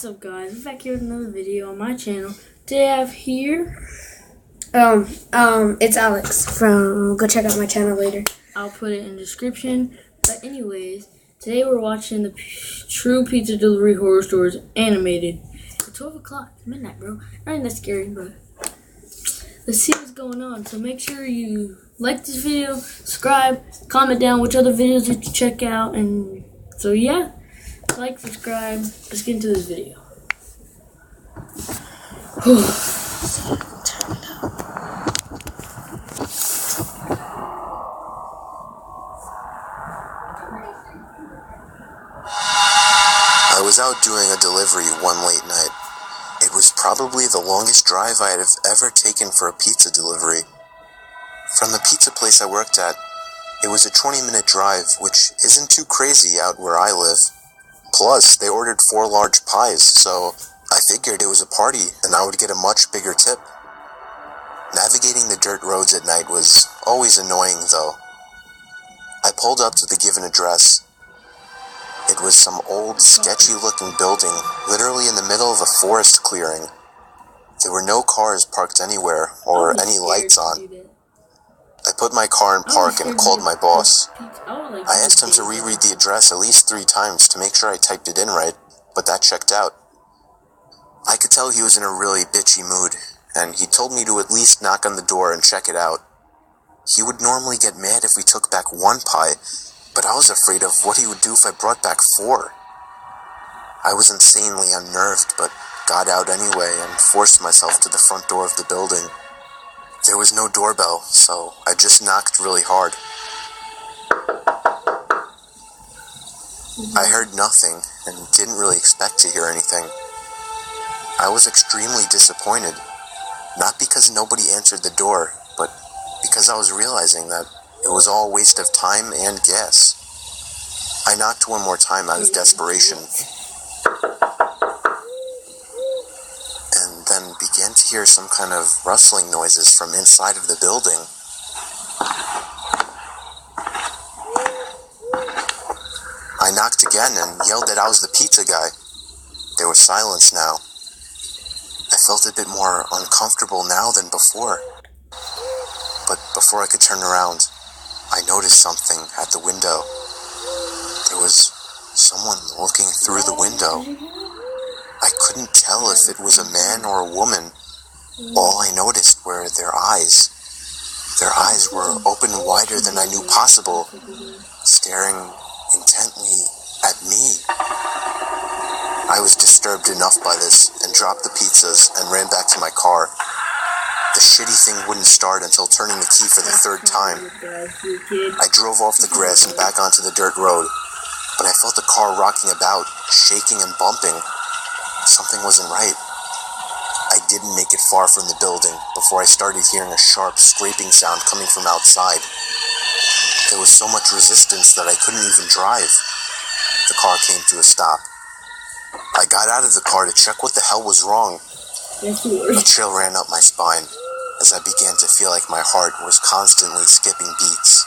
What's up, guys? I'm back here with another video on my channel. Today I have here It's Alex from, go check out my channel later. I'll put it in the description. But anyways, today we're watching the True Pizza Delivery Horror Stories animated at 12 o'clock midnight, bro. Not even that scary, but let's see what's going on. So make sure you like this video, subscribe, comment down which other videos that you check out, and so yeah, like, subscribe. Let's get into this video. I was out doing a delivery one late night. It was probably the longest drive I had ever taken for a pizza delivery. From the pizza place I worked at, it was a 20-minute drive, which isn't too crazy out where I live. Plus, they ordered 4 large pies, so I figured it was a party and I would get a much bigger tip. Navigating the dirt roads at night was always annoying, though. I pulled up to the given address. It was some old, sketchy-looking building, literally in the middle of a forest clearing. There were no cars parked anywhere, or any lights on. I put my car in park and called my boss. I asked him to reread the address at least 3 times to make sure I typed it in right, but that checked out. I could tell he was in a really bitchy mood, and he told me to at least knock on the door and check it out. He would normally get mad if we took back 1 pie, but I was afraid of what he would do if I brought back 4. I was insanely unnerved, but got out anyway and forced myself to the front door of the building. There was no doorbell, so I just knocked really hard. I heard nothing and didn't really expect to hear anything. I was extremely disappointed, not because nobody answered the door, but because I was realizing that it was all a waste of time and gas. I knocked one more time out of desperation, and then began to hear some kind of rustling noises from inside of the building. I knocked again and yelled that I was the pizza guy. There was silence now. I felt a bit more uncomfortable now than before. But before I could turn around, I noticed something at the window. There was someone looking through the window. I couldn't tell if it was a man or a woman. All I noticed were their eyes. Their eyes were open wider than I knew possible, staring intently at me. I was disturbed enough by this and dropped the pizzas and ran back to my car. The shitty thing wouldn't start until turning the key for the 3rd time. I drove off the grass and back onto the dirt road, but I felt the car rocking about, shaking and bumping. Something wasn't right. I didn't make it far from the building before I started hearing a sharp scraping sound coming from outside. There was so much resistance that I couldn't even drive. The car came to a stop. I got out of the car to check what the hell was wrong. A chill ran up my spine as I began to feel like my heart was constantly skipping beats.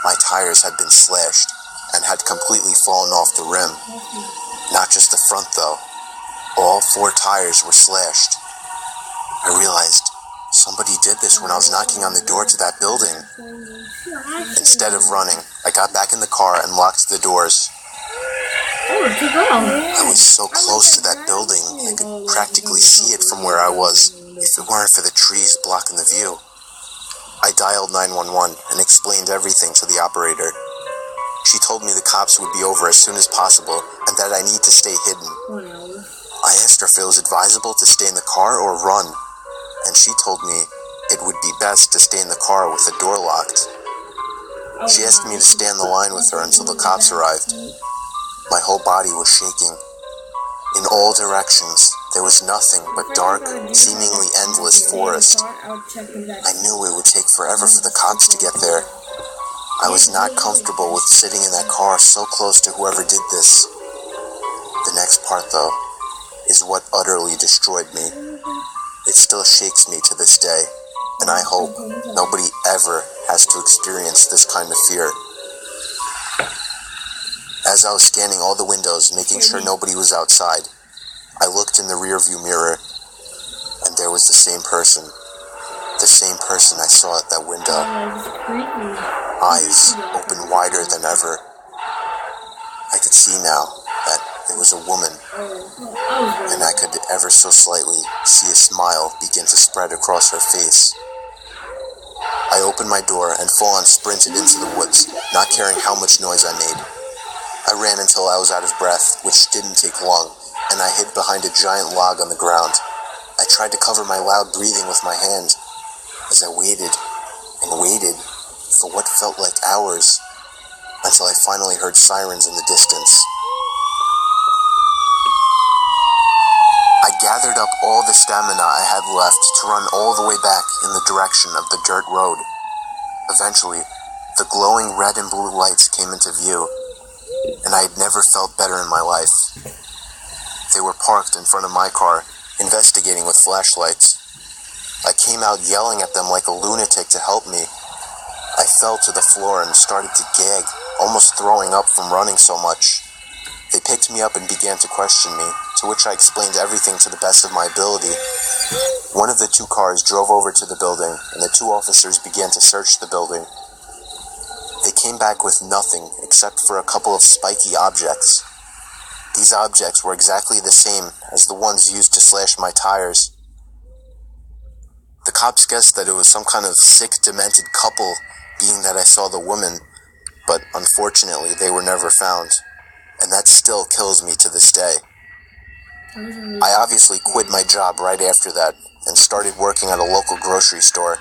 My tires had been slashed and had completely fallen off the rim. Not just the front though. All 4 tires were slashed. I realized somebody did this when I was knocking on the door to that building. Instead of running, I got back in the car and locked the doors. I was so close to that building, I could practically see it from where I was, if it weren't for the trees blocking the view. I dialed 911 and explained everything to the operator. She told me the cops would be over as soon as possible and that I need to stay hidden. I asked her if it was advisable to stay in the car or run, and she told me it would be best to stay in the car with the door locked. She asked me to stay on the line with her until the cops arrived. My whole body was shaking. In all directions, there was nothing but dark, seemingly endless forest. I knew it would take forever for the cops to get there. I was not comfortable with sitting in that car so close to whoever did this. The next part, though, is what utterly destroyed me. It still shakes me to this day, and I hope nobody ever has to experience this kind of fear. As I was scanning all the windows, making sure nobody was outside, I looked in the rearview mirror, and there was the same person. The same person I saw at that window. That's creepy. Eyes open wider than ever. I could see now that it was a woman, and I could ever so slightly see a smile begin to spread across her face. I opened my door and full-on sprinted into the woods, not caring how much noise I made. I ran until I was out of breath, which didn't take long, and I hid behind a giant log on the ground. I tried to cover my loud breathing with my hand as I waited and waited for what felt like hours until I finally heard sirens in the distance. I gathered up all the stamina I had left to run all the way back in the direction of the dirt road. Eventually, the glowing red and blue lights came into view, and I had never felt better in my life. They were parked in front of my car, investigating with flashlights. I came out yelling at them like a lunatic to help me. I fell to the floor and started to gag, almost throwing up from running so much. They picked me up and began to question me, to which I explained everything to the best of my ability. One of the two cars drove over to the building, and the two officers began to search the building. They came back with nothing except for a couple of spiky objects. These objects were exactly the same as the ones used to slash my tires. The cops guessed that it was some kind of sick, demented couple, being that I saw the woman, but unfortunately they were never found, and that still kills me to this day. I obviously quit my job right after that and started working at a local grocery store.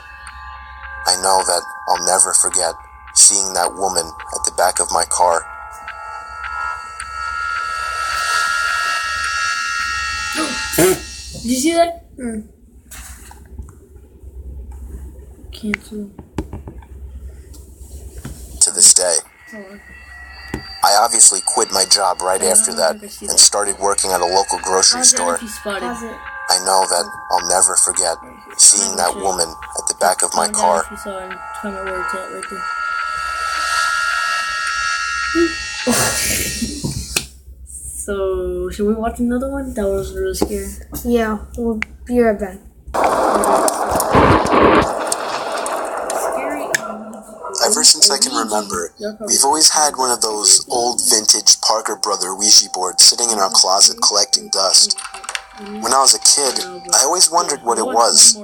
I know that I'll never forget seeing that woman at the back of my car. Did you see that? Cancel. To this day. I obviously quit my job right after that and started working at a local grocery store. I know that I'll never forget seeing that woman at the back of my car. So, should we watch another one? That was really scary. Yeah, we'll be right back. Ever since I can remember, we've always had one of those old vintage Parker Brother Ouija boards sitting in our closet collecting dust. When I was a kid, I always wondered what it was.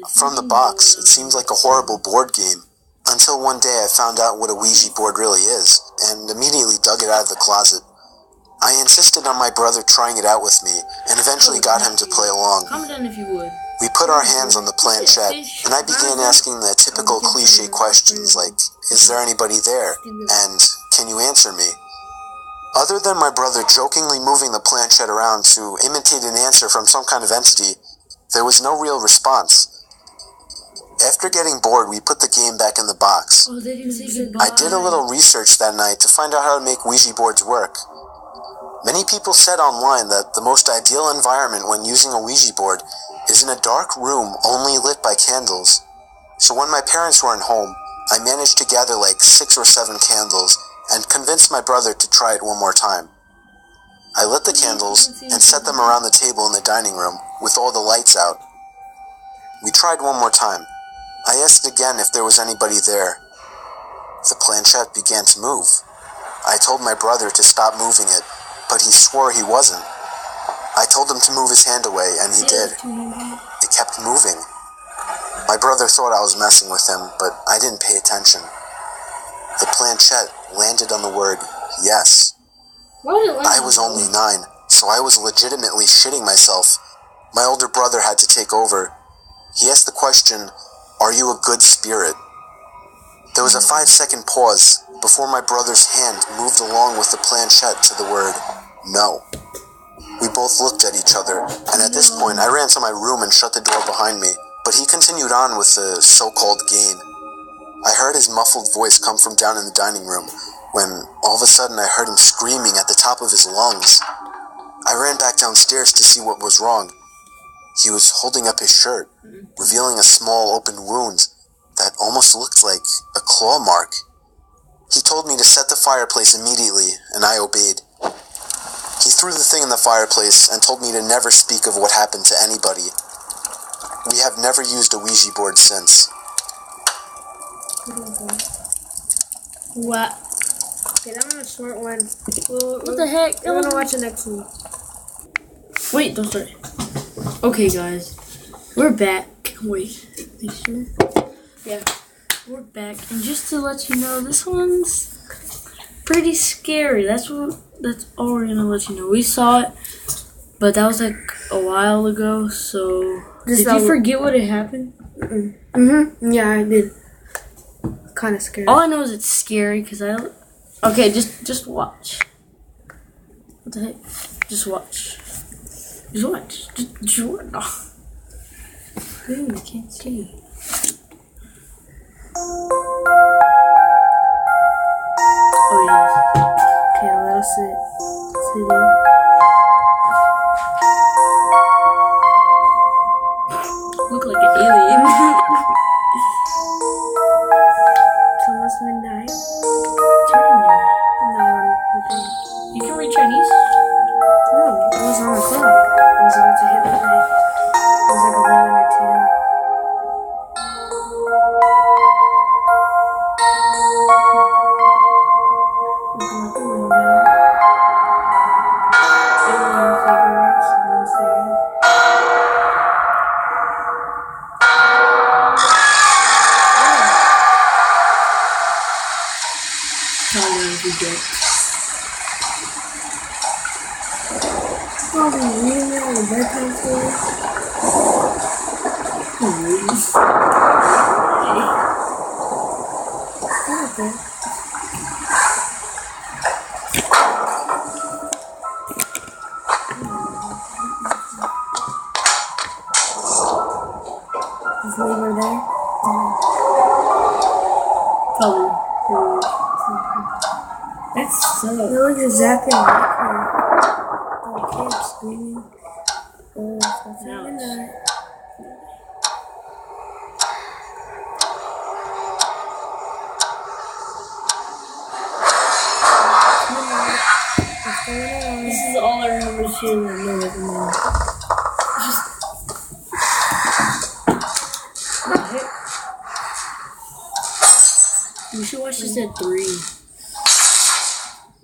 From the box, it seemed like a horrible board game, until one day I found out what a Ouija board really is, and immediately dug it out of the closet. I insisted on my brother trying it out with me, and eventually got him to play along. Comment down if you would. We put our hands on the planchette, and I began asking the typical cliche questions like, is there anybody there? And, can you answer me? Other than my brother jokingly moving the planchette around to imitate an answer from some kind of entity, there was no real response. After getting bored, we put the game back in the box. Oh, they didn't say goodbye. I did a little research that night to find out how to make Ouija boards work. Many people said online that the most ideal environment when using a Ouija board is in a dark room only lit by candles. So when my parents weren't home, I managed to gather like 6 or 7 candles and convinced my brother to try it one more time. I lit the candles and set them around the table in the dining room with all the lights out. We tried one more time. I asked again if there was anybody there. The planchette began to move. I told my brother to stop moving it, but he swore he wasn't. I told him to move his hand away, and he did. It kept moving. My brother thought I was messing with him, but I didn't pay attention. The planchette landed on the word, yes. I was only 9, so I was legitimately shitting myself. My older brother had to take over. He asked the question, are you a good spirit? There was a 5-second pause before my brother's hand moved along with the planchette to the word, no. We both looked at each other, and at this point I ran to my room and shut the door behind me, but he continued on with the so-called game. I heard his muffled voice come from down in the dining room, when all of a sudden I heard him screaming at the top of his lungs. I ran back downstairs to see what was wrong. He was holding up his shirt, revealing a small open wound that almost looked like a claw mark. He told me to set the fireplace immediately, and I obeyed. He threw the thing in the fireplace and told me to never speak of what happened to anybody. We have never used a Ouija board since. What? Okay, that was a short one. What the heck? I want to watch the next one. Wait, don't start. Okay, guys. We're back. Wait. Make sure. Yeah. We're back. And just to let you know, this one's pretty scary. That's all we're gonna let you know. We saw it, but that was like a while ago, so did you forget what had happened? Yeah, I did. Kind of scary. All I know is it's scary because okay, just watch. What the heck? Just watch. Just watch. Just watch. Oh. Ooh, I can't see. Oh yes. Okay, let us sit. Look like an alien. It's almost midnight. Turn. No, You can read Chinese? no, it was on the clock. I was about to hit midnight. It was like 11 or 10. Open up the window. Someone's there. Probably if you get. Oh, the reading all the bedtime stories. Okay. Is Lever there? Probably. That's so. It looks exactly like her. The kid screaming. Oh, it's Now midnight. What's going on? This is all I remember seeing in the movie. Just. We should watch this at 3.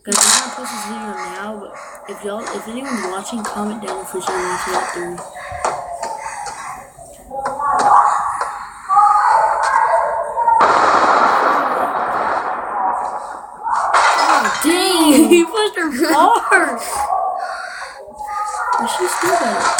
Guys, I'm gonna post this video now, but if anyone's watching, comment down if we should watch it at 3. Dang, he pushed her hard. Why she still that?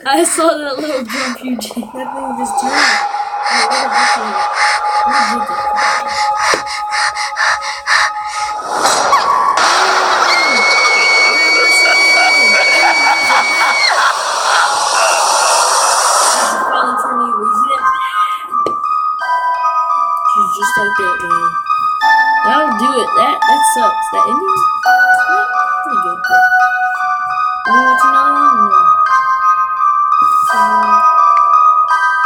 I saw that little jump you did. That thing just turned. She's just like that, man. That'll do it. That sucks. That ending? Pretty good. Wanna watch another one or no?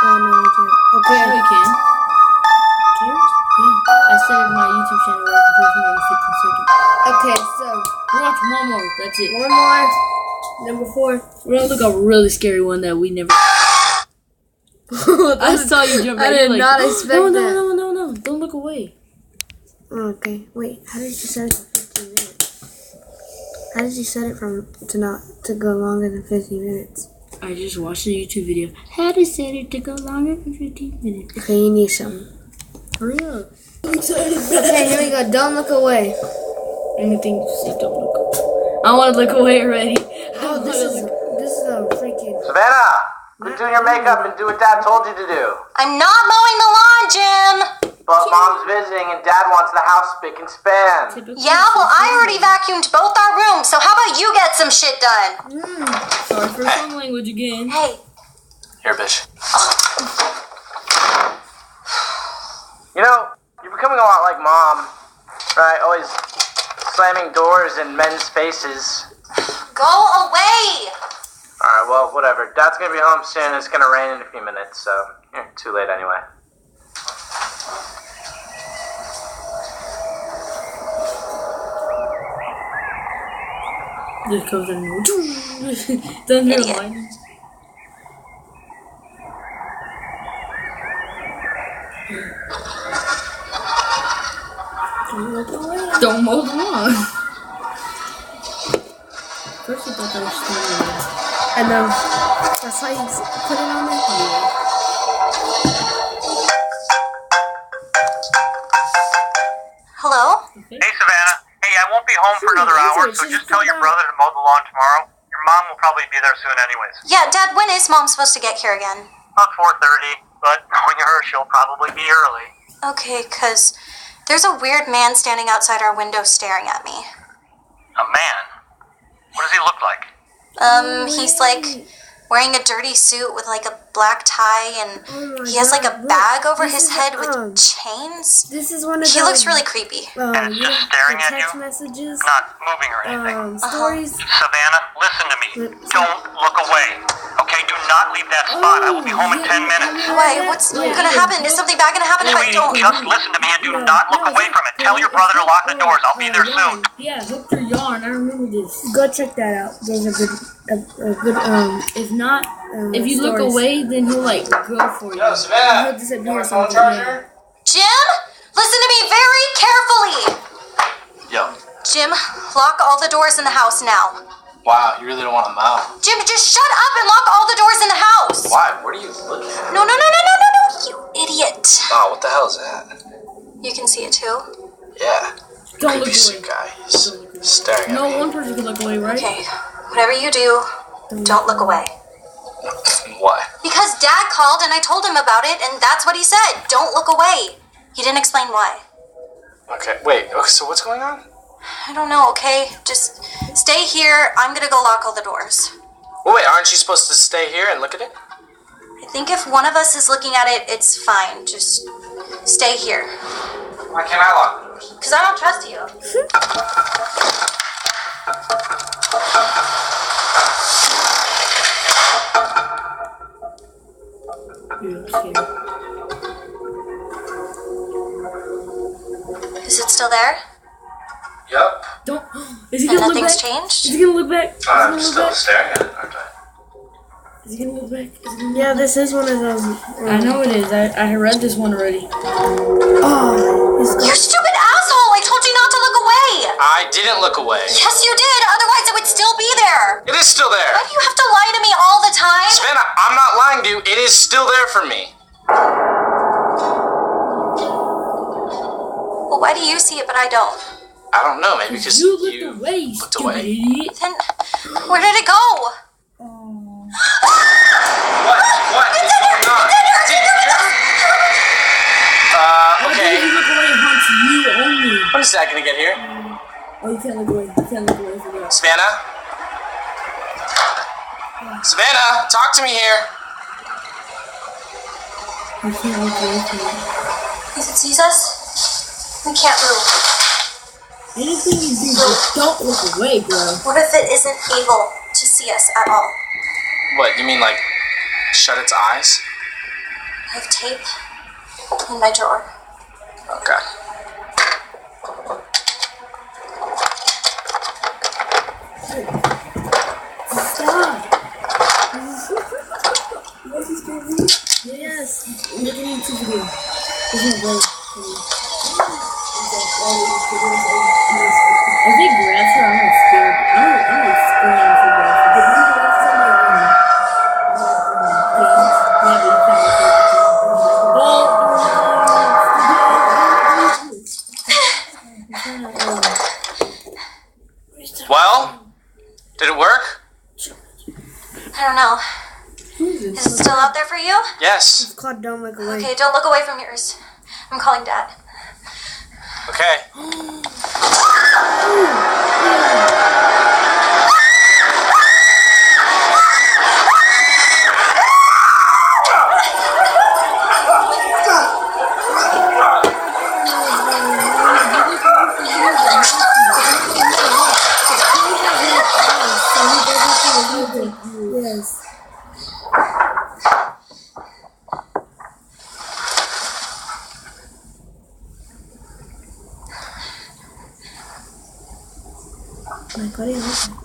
Oh no, we can't. Okay. Yeah, we can. Yeah. I started my YouTube channel where I can post more than 15 seconds. Okay, so We'll watch one more. That's it. one more. Number 4. We're gonna look a really scary one that we never. I saw you jump. I did not expect no, that. No! Don't look away. Okay, wait. How did you set it for 15 minutes? How did you set it to go longer than 15 minutes? I just watched a YouTube video. How to set it to go longer than 15 minutes. Okay, you need some. Hurry up. I'm excited. Okay, here we go. Don't look away. Anything you say, don't look away. I want to look away already. Oh, this is a freaking. Savannah, quit doing your makeup and do what Dad told you to do. I'm not mowing the lawn, Jim. But Mom's visiting and Dad wants the house spick and span. Yeah, well, I already vacuumed both our rooms, so how about you get some shit done? Sorry for some language again. Hey. Here, bitch. You know, you're becoming a lot like Mom, right? Always slamming doors in men's faces. Go away. Alright, well, whatever. Dad's gonna be home soon. It's gonna rain in a few minutes, so too late anyway. Just comes in. Doesn't hear Idiot. lightning. Don't mow the lawn. First I thought that was stealing. I know. That's why you put it on there? Hello? Hey, Savannah. Hey, I won't be home for another hour, so just tell your brother to mow the lawn tomorrow. Your mom will probably be there soon anyways. Yeah, Dad, when is Mom supposed to get here again? About 4:30, but knowing her, she'll probably be early. Okay, 'cause there's a weird man standing outside our window staring at me. A man? What does he look like? He's like wearing a dirty suit with like a black tie, and he has like a bag over his head with chains. This is one of He looks really creepy. And it's just staring at text you? messages. Not moving or anything. Stories. Savannah, listen to me. Don't look away. Okay, do not leave that spot. I will be home in 10 minutes. Why? What's gonna happen? Is something bad gonna happen if I Sweetie, don't? just listen to me and do not look away from it. Tell your brother to lock the doors. I'll be there soon. Yeah, Victor Yarn. I remember this. Go check that out. Those are good. A good. If not, if you look stories. away, then he'll like go for you. Savannah, He'll disappear or something. Yeah. Jim, listen to me very carefully. Yo, Jim, lock all the doors in the house now. wow, you really don't want to mow. Jim, just shut up and lock all the doors in the house. Why? What are you looking at? No, you idiot. Oh, what the hell is that? You can see it too? Yeah, Don't look creepy sick away. guy. He's staring at No, me. one person can look away, right? Okay, whatever you do, don't look away. Why? Because Dad called and I told him about it, and that's what he said. Don't look away. He didn't explain why. Okay, wait. Okay, so what's going on? I don't know, okay? Just stay here. I'm gonna go lock all the doors. Well, wait, aren't you supposed to stay here and look at it? I think if one of us is looking at it, it's fine. Just stay here. Why can't I lock the doors? Because I don't trust you. Yeah, I'm scared. Is it still there? Yep. Don't. Is he And gonna look nothing's back? changed? Is he gonna look back? Is he I'm gonna still look back? staring at it, aren't I? Is he gonna look back? Is he gonna look Yeah, this is one of those. I know it is. I read this one already. Oh, it's You stupid asshole! I told you not to look away! I didn't look away. Yes, you did! Otherwise, it would still be there! It is still there. Why do you have to lie to me all the time? Savannah, I'm not lying to you. It is still there for me. Well, why do you see it but I don't? I don't know, maybe because You looked away, you looked stupid away. idiot. Then, where did it go? What? What is going on? It's in here! Why Okay. did you look away and hunt you only? When is that gonna get here? Oh, you can't look away. You can't look away from that. Savannah? Savannah, talk to me here. You can't look away from that. If it sees us, we can't move. Anything you do, just don't look away, bro. What if it isn't able to see us at all? What, you mean like shut its eyes? I have tape in my drawer. Okay. Yes, look at YouTube video. This is very funny. If they grabs her, I'm gonna scare. I'm gonna scream if he grabs her. Well, did it work? I don't know. Is it still out there for you? Yes. It's called Don't Look Away. Okay, don't look away from yours. I'm calling Dad. Okay. Yes. Like, what are you looking at?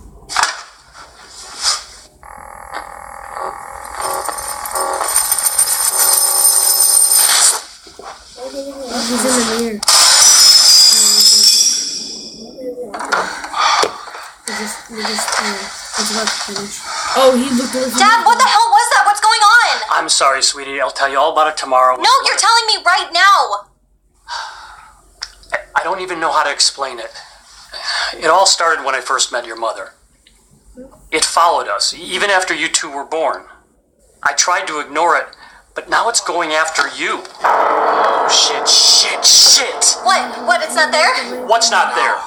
He's in the mirror. It's about to finish. Oh, he looked over. Dad, what the hell was that? What's going on? I'm sorry, sweetie. I'll tell you all about it tomorrow. No, you're telling me right now. I don't even know how to explain it. It all started when I first met your mother. It followed us, even after you two were born. I tried to ignore it, but now it's going after you. Oh, shit. What? It's not there? What's not there?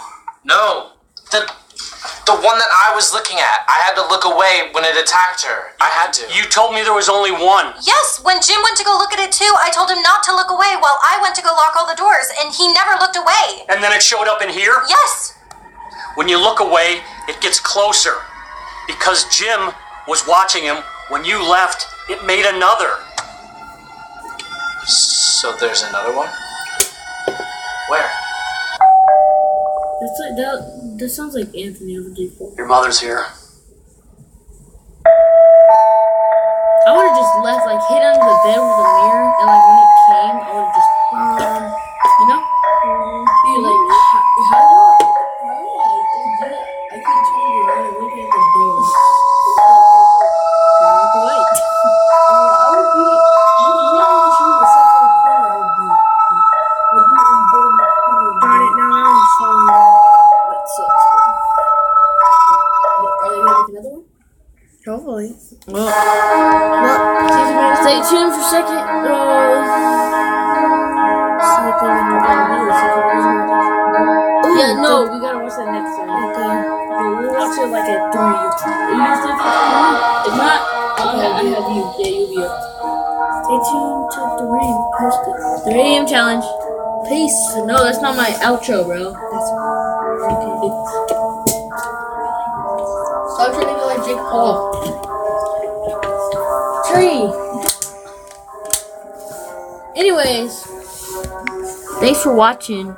No. The one that I was looking at. I had to look away when it attacked her. I had to. You told me there was only one. Yes, when Jim went to go look at it too, I told him not to look away while I went to go lock all the doors, and he never looked away. And then it showed up in here? Yes. When you look away, it gets closer. Because Jim was watching him. When you left, it made another. So there's another one? Where? That's like that sounds like Anthony over default. Your mother's here. I would have just left, like, hid under the bed with a mirror, and like when it came, I would have just, you know, be like, how do I could turn around and look at the door. Walk away. I would be, except for the corner, I would be in the corner. Darn it, now that one's falling down. That sucks. Are you gonna make another one? Hopefully. Well, stay tuned for a second. Yeah, no, we gotta watch that next time. We'll watch it like at 3. Are you still? If not, I have you. Yeah, you'll be up. Stay tuned till 3. Post it. 3 a.m. challenge. Peace. No, that's not my outro, bro. That's okay. Stop trying to go like Jake Paul. 3. Anyways, thanks for watching,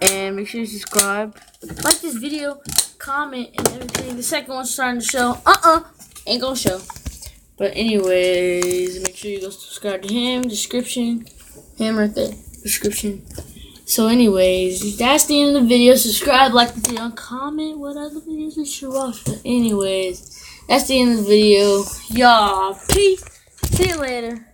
and make sure you subscribe, like this video, comment, and everything. The second one's starting to show. Ain't gonna show. But anyways, make sure you go subscribe to him. Description, him right there. Description. So anyways, that's the end of the video. Subscribe, like the video, and comment what other videos you should watch. But anyways, that's the end of the video. Y'all, peace. See you later.